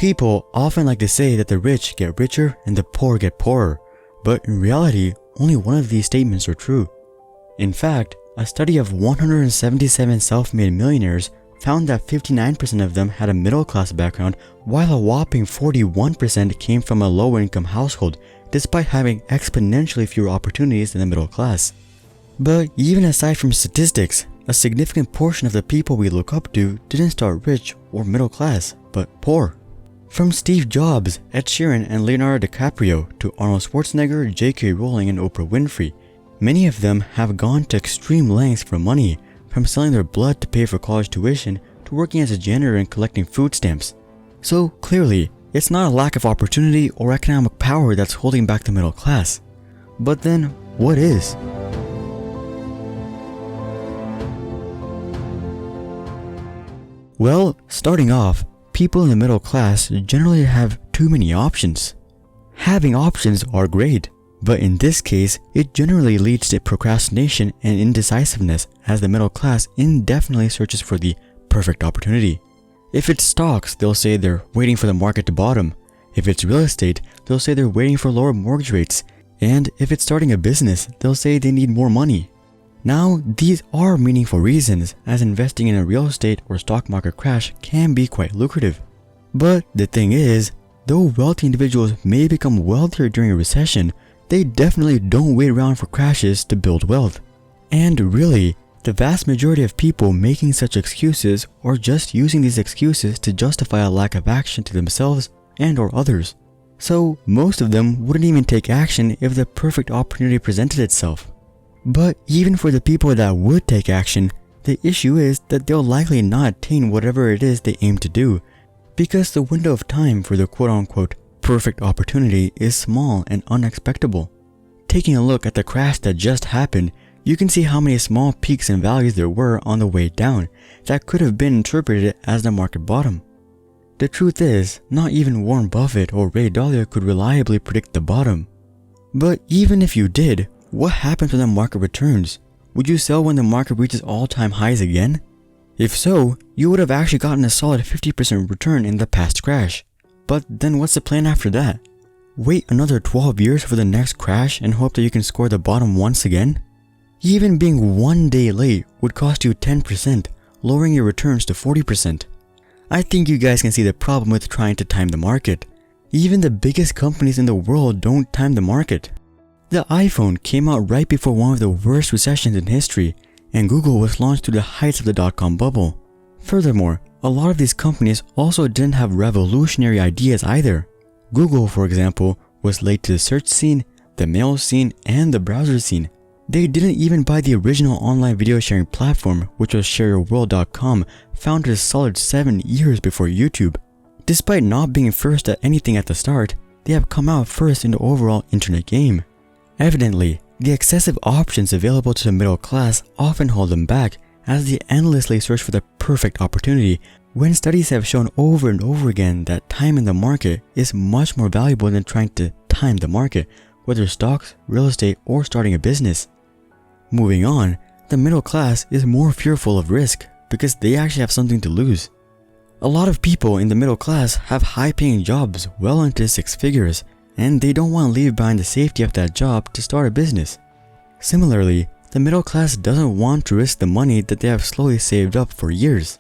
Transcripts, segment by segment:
People often like to say that the rich get richer and the poor get poorer, but in reality, only one of these statements are true. In fact, a study of 177 self-made millionaires found that 59% of them had a middle-class background, while a whopping 41% came from a low-income household, despite having exponentially fewer opportunities than the middle class. But even aside from statistics, a significant portion of the people we look up to didn't start rich or middle class, but poor. From Steve Jobs, Ed Sheeran, and Leonardo DiCaprio to Arnold Schwarzenegger, J.K. Rowling, and Oprah Winfrey, many of them have gone to extreme lengths for money, from selling their blood to pay for college tuition to working as a janitor and collecting food stamps. So clearly, it's not a lack of opportunity or economic power that's holding back the middle class. But then, what is? Well, starting off, people in the middle class generally have too many options. Having options are great, but in this case, it generally leads to procrastination and indecisiveness as the middle class indefinitely searches for the perfect opportunity. If it's stocks, they'll say they're waiting for the market to bottom. If it's real estate, they'll say they're waiting for lower mortgage rates. And if it's starting a business, they'll say they need more money. Now, these are meaningful reasons, as investing in a real estate or stock market crash can be quite lucrative. But the thing is, though wealthy individuals may become wealthier during a recession, they definitely don't wait around for crashes to build wealth. And really, the vast majority of people making such excuses are just using these excuses to justify a lack of action to themselves and or others. So most of them wouldn't even take action if the perfect opportunity presented itself. But even for the people that would take action, the issue is that they'll likely not attain whatever it is they aim to do, because the window of time for the quote-unquote perfect opportunity is small and unexpectable. Taking a look at the crash that just happened, you can see how many small peaks and valleys there were on the way down that could have been interpreted as the market bottom. The truth is, not even Warren Buffett or Ray Dalio could reliably predict the bottom. But even if you did, what happens when the market returns? Would you sell when the market reaches all-time highs again? If so, you would have actually gotten a solid 50% return in the past crash. But then what's the plan after that? Wait another 12 years for the next crash and hope that you can score the bottom once again? Even being one day late would cost you 10%, lowering your returns to 40%. I think you guys can see the problem with trying to time the market. Even the biggest companies in the world don't time the market. The iPhone came out right before one of the worst recessions in history, and Google was launched to the heights of the dot-com bubble. Furthermore, a lot of these companies also didn't have revolutionary ideas either. Google, for example, was late to the search scene, the mail scene, and the browser scene. They didn't even buy the original online video sharing platform, which was shareyourworld.com, founded a solid 7 years before YouTube. Despite not being first at anything at the start, they have come out first in the overall internet game. Evidently, the excessive options available to the middle class often hold them back, as they endlessly search for the perfect opportunity, when studies have shown over and over again that time in the market is much more valuable than trying to time the market, whether stocks, real estate, or starting a business. Moving on, the middle class is more fearful of risk because they actually have something to lose. A lot of people in the middle class have high-paying jobs well into 6 figures, and they don't want to leave behind the safety of that job to start a business. Similarly, the middle class doesn't want to risk the money that they have slowly saved up for years.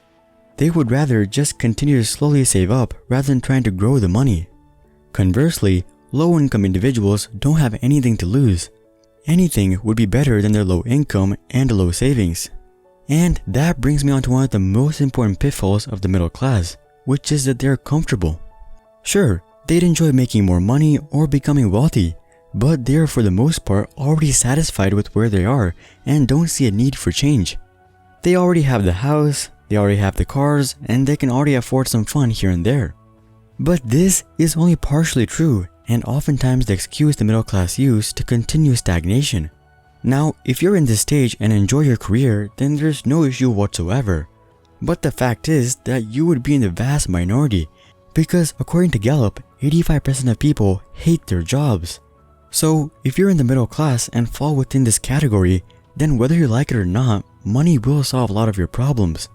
They would rather just continue to slowly save up rather than trying to grow the money. Conversely, low-income individuals don't have anything to lose. Anything would be better than their low income and low savings. And that brings me on to one of the most important pitfalls of the middle class, which is that they're comfortable. Sure, they'd enjoy making more money or becoming wealthy, but they are for the most part already satisfied with where they are and don't see a need for change. They already have the house, they already have the cars, and they can already afford some fun here and there. But this is only partially true, and oftentimes the excuse the middle class use to continue stagnation. Now, if you're in this stage and enjoy your career, then there's no issue whatsoever. But the fact is that you would be in the vast minority, because according to Gallup, 85% of people hate their jobs. So if you're in the middle class and fall within this category, then whether you like it or not, money will solve a lot of your problems.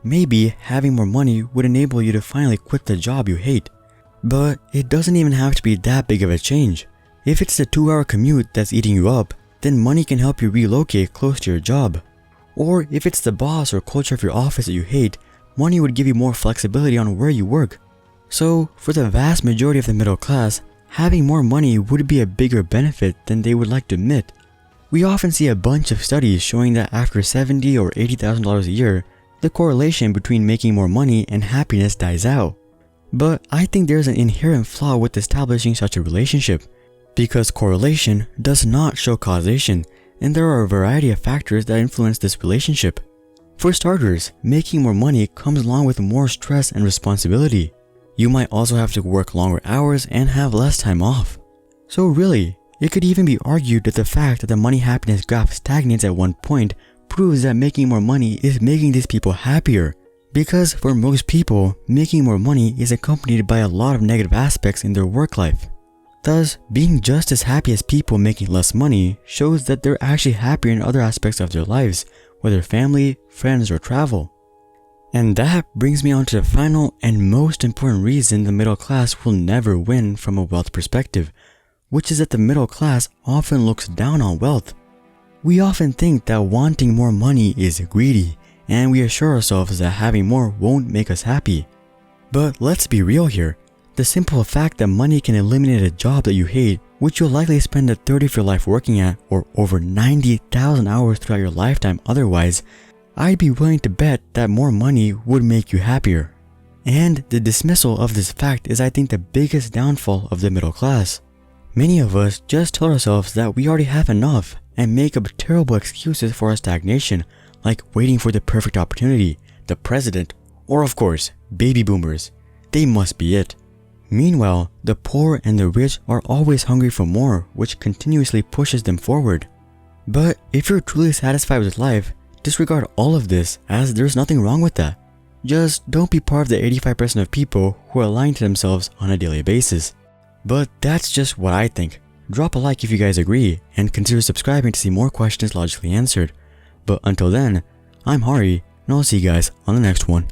Maybe having more money would enable you to finally quit the job you hate. But it doesn't even have to be that big of a change. If it's the 2-hour commute that's eating you up, then money can help you relocate close to your job. Or if it's the boss or culture of your office that you hate, money would give you more flexibility on where you work. So, for the vast majority of the middle class, having more money would be a bigger benefit than they would like to admit. We often see a bunch of studies showing that after $70,000 or $80,000 a year, the correlation between making more money and happiness dies out. But I think there's an inherent flaw with establishing such a relationship, because correlation does not show causation, and there are a variety of factors that influence this relationship. For starters, making more money comes along with more stress and responsibility. You might also have to work longer hours and have less time off. So really, it could even be argued that the fact that the money happiness graph stagnates at one point proves that making more money is making these people happier. Because for most people, making more money is accompanied by a lot of negative aspects in their work life. Thus, being just as happy as people making less money shows that they're actually happier in other aspects of their lives, whether family, friends, or travel. And that brings me on to the final and most important reason the middle class will never win from a wealth perspective, which is that the middle class often looks down on wealth. We often think that wanting more money is greedy, and we assure ourselves that having more won't make us happy. But let's be real here. The simple fact that money can eliminate a job that you hate, which you'll likely spend a third of your life working at, or over 90,000 hours throughout your lifetime otherwise, I'd be willing to bet that more money would make you happier. And the dismissal of this fact is, I think, the biggest downfall of the middle class. Many of us just tell ourselves that we already have enough and make up terrible excuses for our stagnation, like waiting for the perfect opportunity, the president, or of course, baby boomers. They must be it. Meanwhile, the poor and the rich are always hungry for more, which continuously pushes them forward. But if you're truly satisfied with life, disregard all of this, as there's nothing wrong with that. Just don't be part of the 85% of people who are lying to themselves on a daily basis. But that's just what I think. Drop a like if you guys agree, and consider subscribing to see more questions logically answered. But until then, I'm Hari, and I'll see you guys on the next one.